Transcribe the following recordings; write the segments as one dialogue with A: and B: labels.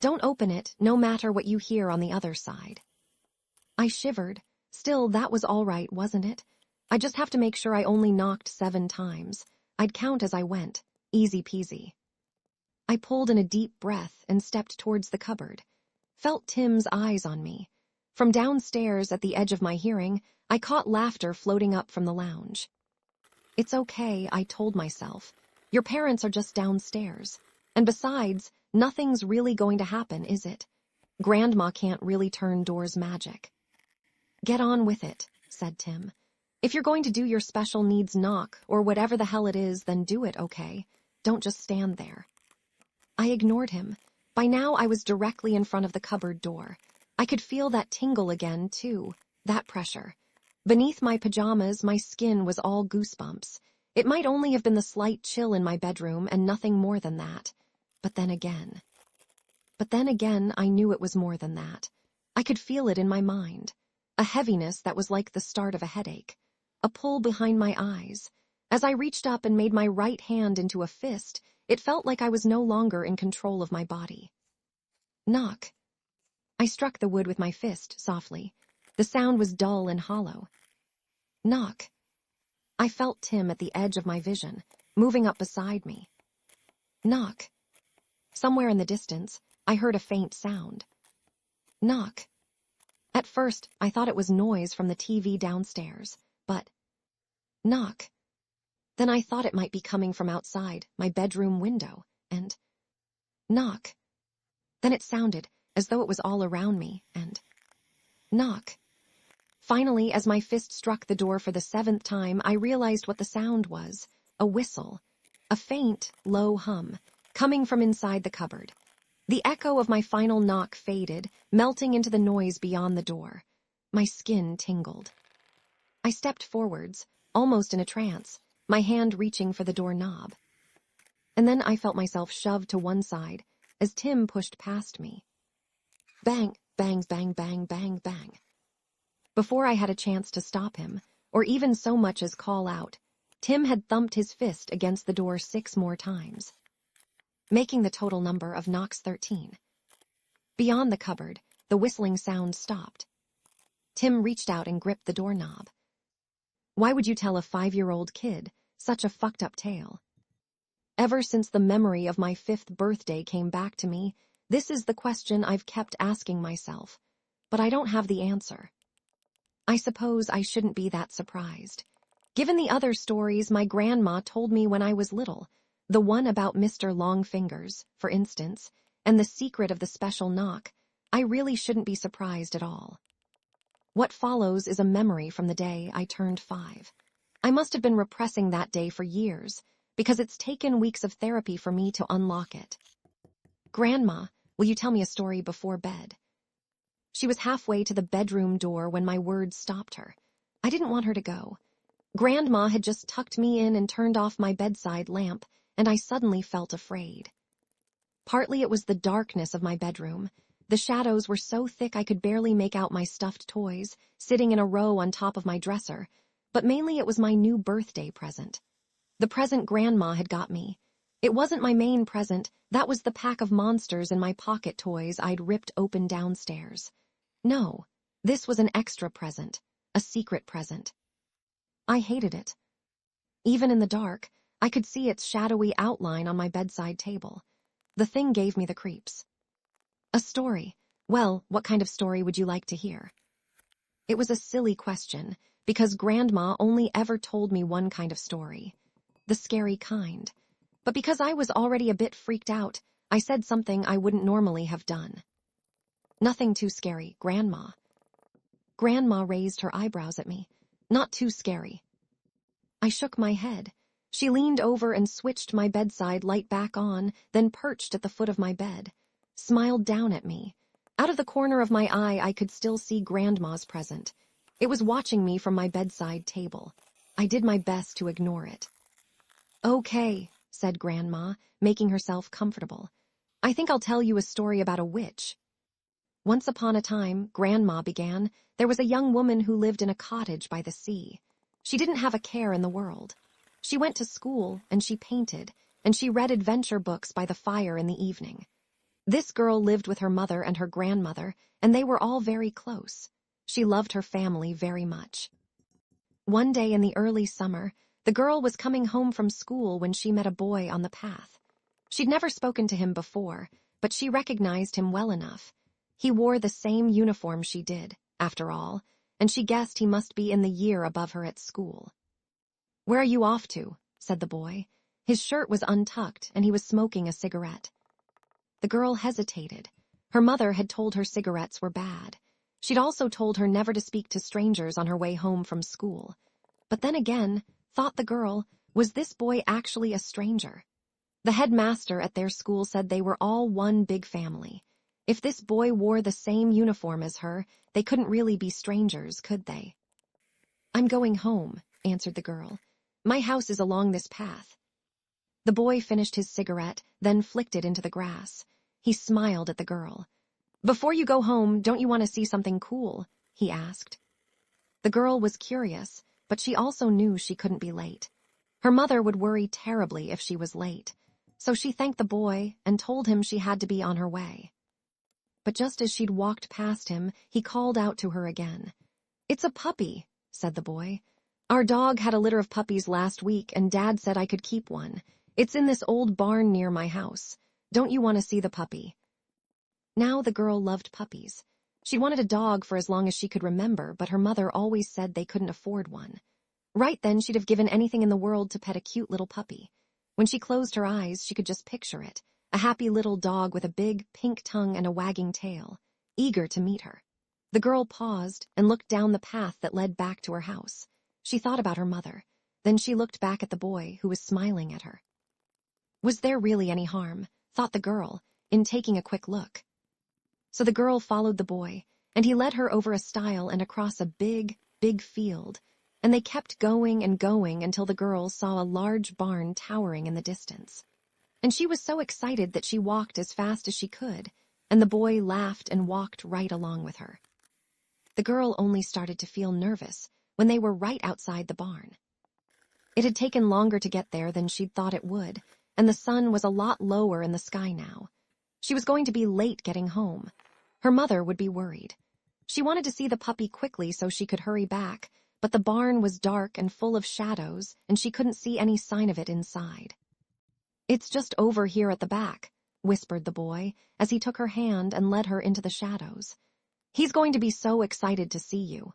A: Don't open it, no matter what you hear on the other side. I shivered. Still, that was all right, wasn't it? I'd just have to make sure I only knocked 7 times. I'd count as I went. Easy peasy. I pulled in a deep breath and stepped towards the cupboard. Felt Tim's eyes on me. From downstairs at the edge of my hearing, I caught laughter floating up from the lounge. It's okay, I told myself. Your parents are just downstairs. And besides, nothing's really going to happen, is it? Grandma can't really turn doors magic. Get on with it, said Tim. If you're going to do your special needs knock, or whatever the hell it is, then do it, okay? Don't just stand there. I ignored him. By now I was directly in front of the cupboard door. I could feel that tingle again, too. That pressure. Beneath my pajamas, my skin was all goosebumps. It might only have been the slight chill in my bedroom and nothing more than that. But then again, I knew it was more than that. I could feel it in my mind. A heaviness that was like the start of a headache. A pull behind my eyes. As I reached up and made my right hand into a fist, it felt like I was no longer in control of my body. Knock. I struck the wood with my fist, softly. The sound was dull and hollow. Knock. I felt Tim at the edge of my vision, moving up beside me. Knock. Somewhere in the distance, I heard a faint sound. Knock. At first, I thought it was noise from the TV downstairs, but... Knock. Then I thought it might be coming from outside, my bedroom window, and... Knock. Then it sounded as though it was all around me, and... Knock. Finally, as my fist struck the door for the 7th time, I realized what the sound was. A whistle. A faint, low hum, coming from inside the cupboard. The echo of my final knock faded, melting into the noise beyond the door. My skin tingled. I stepped forwards, almost in a trance, my hand reaching for the doorknob. And then I felt myself shoved to one side as Tim pushed past me. Bang, bang, bang, bang, bang, bang. Before I had a chance to stop him, or even so much as call out, Tim had thumped his fist against the door 6 more times, making the total number of knocks 13. Beyond the cupboard, the whistling sound stopped. Tim reached out and gripped the doorknob. Why would you tell a 5-year-old kid such a fucked-up tale? Ever since the memory of my 5th birthday came back to me, this is the question I've kept asking myself, but I don't have the answer. I suppose I shouldn't be that surprised. Given the other stories my grandma told me when I was little, the one about Mr. Longfingers, for instance, and the secret of the special knock, I really shouldn't be surprised at all. What follows is a memory from the day I turned 5. I must have been repressing that day for years, because it's taken weeks of therapy for me to unlock it. Grandma, will you tell me a story before bed? She was halfway to the bedroom door when my words stopped her. I didn't want her to go. Grandma had just tucked me in and turned off my bedside lamp, and I suddenly felt afraid. Partly it was the darkness of my bedroom. The shadows were so thick I could barely make out my stuffed toys, sitting in a row on top of my dresser, but mainly it was my new birthday present. The present Grandma had got me. It wasn't my main present, that was the pack of monsters in my pocket toys I'd ripped open downstairs. No, this was an extra present, a secret present. I hated it. Even in the dark, I could see its shadowy outline on my bedside table. The thing gave me the creeps. A story. Well, what kind of story would you like to hear? It was a silly question, because Grandma only ever told me one kind of story. The scary kind. But because I was already a bit freaked out, I said something I wouldn't normally have done. Nothing too scary, Grandma. Grandma raised her eyebrows at me. Not too scary. I shook my head. She leaned over and switched my bedside light back on, then perched at the foot of my bed, smiled down at me. Out of the corner of my eye, I could still see Grandma's present. It was watching me from my bedside table. I did my best to ignore it. Okay, said Grandma, making herself comfortable. I think I'll tell you a story about a witch. Once upon a time, Grandma began, there was a young woman who lived in a cottage by the sea. She didn't have a care in the world. She went to school, and she painted, and she read adventure books by the fire in the evening. This girl lived with her mother and her grandmother, and they were all very close. She loved her family very much. One day in the early summer, the girl was coming home from school when she met a boy on the path. She'd never spoken to him before, but she recognized him well enough. He wore the same uniform she did, after all, and she guessed he must be in the year above her at school. "Where are you off to?" said the boy. His shirt was untucked, and he was smoking a cigarette. The girl hesitated. Her mother had told her cigarettes were bad. She'd also told her never to speak to strangers on her way home from school. But then again, thought the girl, was this boy actually a stranger? The headmaster at their school said they were all one big family. If this boy wore the same uniform as her, they couldn't really be strangers, could they? "I'm going home," answered the girl. "My house is along this path." The boy finished his cigarette, then flicked it into the grass. He smiled at the girl. "Before you go home, don't you want to see something cool?" he asked. The girl was curious, but she also knew she couldn't be late. Her mother would worry terribly if she was late, so she thanked the boy and told him she had to be on her way. But just as she'd walked past him, he called out to her again. "It's a puppy," said the boy. "Our dog had a litter of puppies last week, and Dad said I could keep one. It's in this old barn near my house. Don't you want to see the puppy?" Now the girl loved puppies. She wanted a dog for as long as she could remember, but her mother always said they couldn't afford one. Right then, she'd have given anything in the world to pet a cute little puppy. When she closed her eyes, she could just picture it, a happy little dog with a big, pink tongue and a wagging tail, eager to meet her. The girl paused and looked down the path that led back to her house. She thought about her mother. Then she looked back at the boy, who was smiling at her. Was there really any harm, thought the girl, in taking a quick look? So the girl followed the boy, and he led her over a stile and across a big, big field, and they kept going and going until the girl saw a large barn towering in the distance. And she was so excited that she walked as fast as she could, and the boy laughed and walked right along with her. The girl only started to feel nervous when they were right outside the barn. It had taken longer to get there than she'd thought it would, and the sun was a lot lower in the sky now. She was going to be late getting home. Her mother would be worried. She wanted to see the puppy quickly so she could hurry back, but the barn was dark and full of shadows, and she couldn't see any sign of it inside. "It's just over here at the back," whispered the boy, as he took her hand and led her into the shadows. "He's going to be so excited to see you."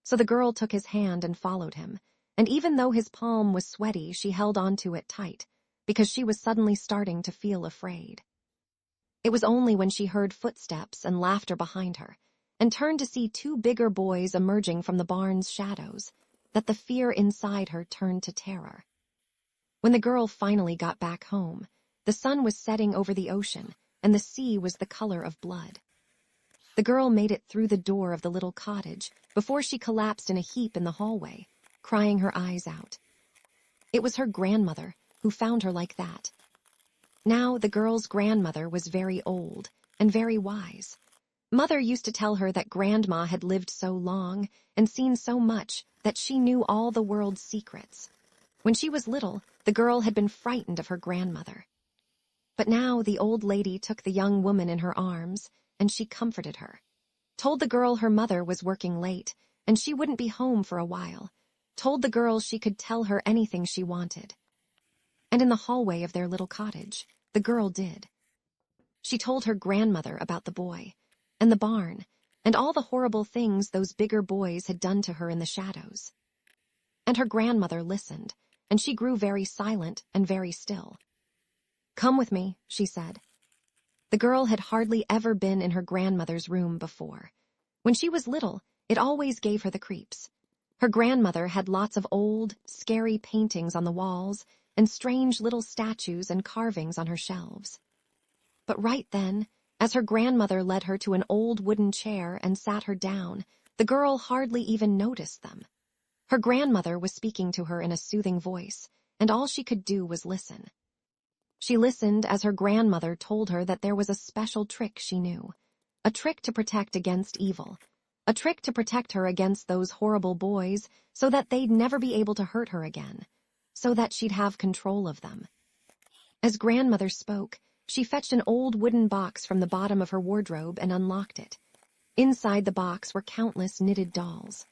A: So the girl took his hand and followed him, and even though his palm was sweaty, she held onto it tight, because she was suddenly starting to feel afraid. It was only when she heard footsteps and laughter behind her, and turned to see two bigger boys emerging from the barn's shadows, that the fear inside her turned to terror. When the girl finally got back home, the sun was setting over the ocean, and the sea was the color of blood. The girl made it through the door of the little cottage before she collapsed in a heap in the hallway, crying her eyes out. It was her grandmother who found her like that. Now the girl's grandmother was very old and very wise. Mother used to tell her that Grandma had lived so long and seen so much that she knew all the world's secrets. When she was little, the girl had been frightened of her grandmother. But now the old lady took the young woman in her arms, and she comforted her. Told the girl her mother was working late, and she wouldn't be home for a while. Told the girl she could tell her anything she wanted. And in the hallway of their little cottage, the girl did. She told her grandmother about the boy, and the barn, and all the horrible things those bigger boys had done to her in the shadows. And her grandmother listened, and she grew very silent and very still. "Come with me," she said. The girl had hardly ever been in her grandmother's room before. When she was little, it always gave her the creeps. Her grandmother had lots of old, scary paintings on the walls and strange little statues and carvings on her shelves. But right then, as her grandmother led her to an old wooden chair and sat her down, the girl hardly even noticed them. Her grandmother was speaking to her in a soothing voice, and all she could do was listen. She listened as her grandmother told her that there was a special trick she knew, a trick to protect against evil, a trick to protect her against those horrible boys so that they'd never be able to hurt her again, so that she'd have control of them. As grandmother spoke, She fetched an old wooden box from the bottom of her wardrobe and unlocked it. Inside the box were countless knitted dolls.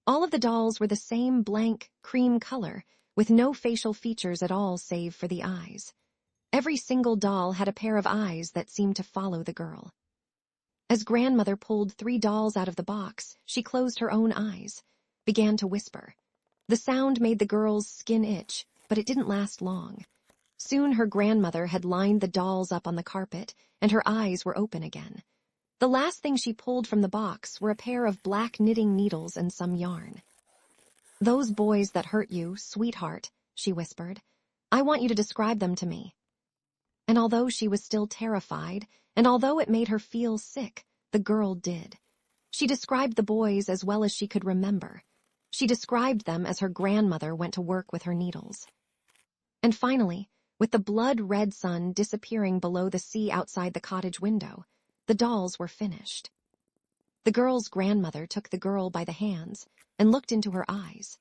A: All of the dolls were the same blank, cream color, with no facial features at all save for the eyes. Every single doll had a pair of eyes that seemed to follow the girl. As grandmother pulled 3 dolls out of the box, she closed her own eyes, began to whisper. The sound made the girl's skin itch, but it didn't last long. Soon her grandmother had lined the dolls up on the carpet, and her eyes were open again. The last thing she pulled from the box were a pair of black knitting needles and some yarn. "Those boys that hurt you, sweetheart," she whispered. "I want you to describe them to me." And although she was still terrified, and although it made her feel sick, the girl did. She described the boys as well as she could remember. She described them as her grandmother went to work with her needles. And finally, with the blood-red sun disappearing below the sea outside the cottage window, the dolls were finished. The girl's grandmother took the girl by the hands and looked into her eyes.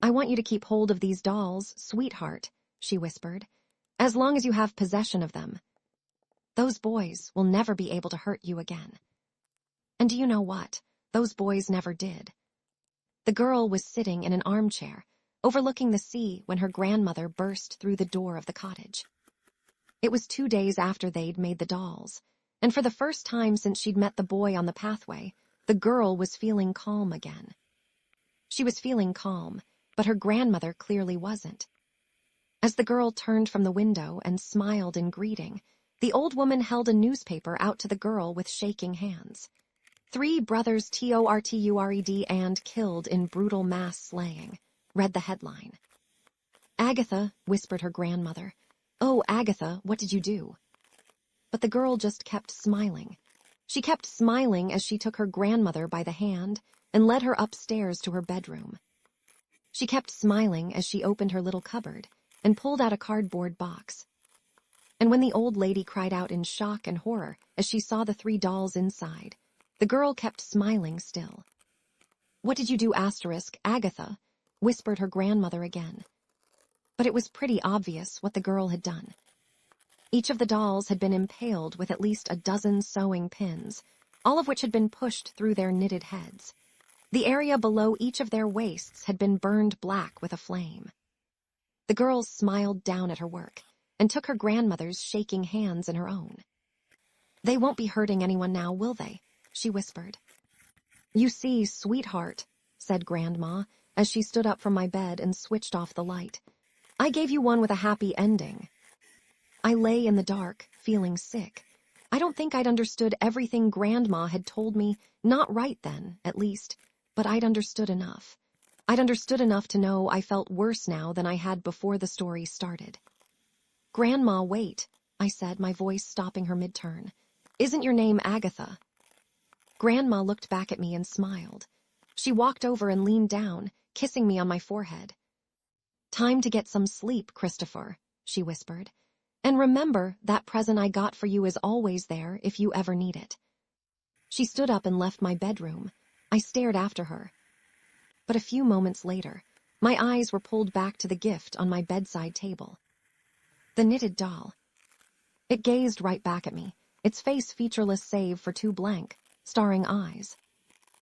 A: "I want you to keep hold of these dolls, sweetheart," she whispered, "as long as you have possession of them. Those boys will never be able to hurt you again." And do you know what? Those boys never did. The girl was sitting in an armchair, overlooking the sea when her grandmother burst through the door of the cottage. It was 2 days after they'd made the dolls, and for the first time since she'd met the boy on the pathway, the girl was feeling calm again. She was feeling calm, but her grandmother clearly wasn't. As the girl turned from the window and smiled in greeting, the old woman held a newspaper out to the girl with shaking hands. 3 brothers tortured and killed in brutal mass slaying, read the headline. "Agatha," whispered her grandmother. "Oh, Agatha, what did you do?" But the girl just kept smiling. She kept smiling as she took her grandmother by the hand and led her upstairs to her bedroom. She kept smiling as she opened her little cupboard and pulled out a cardboard box. And when the old lady cried out in shock and horror as she saw the 3 dolls inside, the girl kept smiling still. "What did you do, Agatha?" whispered her grandmother again. But it was pretty obvious what the girl had done. Each of the dolls had been impaled with at least a dozen sewing pins, all of which had been pushed through their knitted heads. The area below each of their waists had been burned black with a flame. The girl smiled down at her work and took her grandmother's shaking hands in her own. "They won't be hurting anyone now, will they?" she whispered. "You see, sweetheart," said Grandma, as she stood up from my bed and switched off the light, "I gave you one with a happy ending." I lay in the dark, feeling sick. I don't think I'd understood everything Grandma had told me, not right then, at least, but I'd understood enough. I'd understood enough to know I felt worse now than I had before the story started. "Grandma, wait," I said, my voice stopping her mid-turn. "Isn't your name Agatha?" Grandma looked back at me and smiled. She walked over and leaned down, kissing me on my forehead. "Time to get some sleep, Christopher," she whispered. "And remember, that present I got for you is always there if you ever need it." She stood up and left my bedroom. I stared after her. But a few moments later, my eyes were pulled back to the gift on my bedside table. The knitted doll. It gazed right back at me, its face featureless save for 2 blank, starring eyes.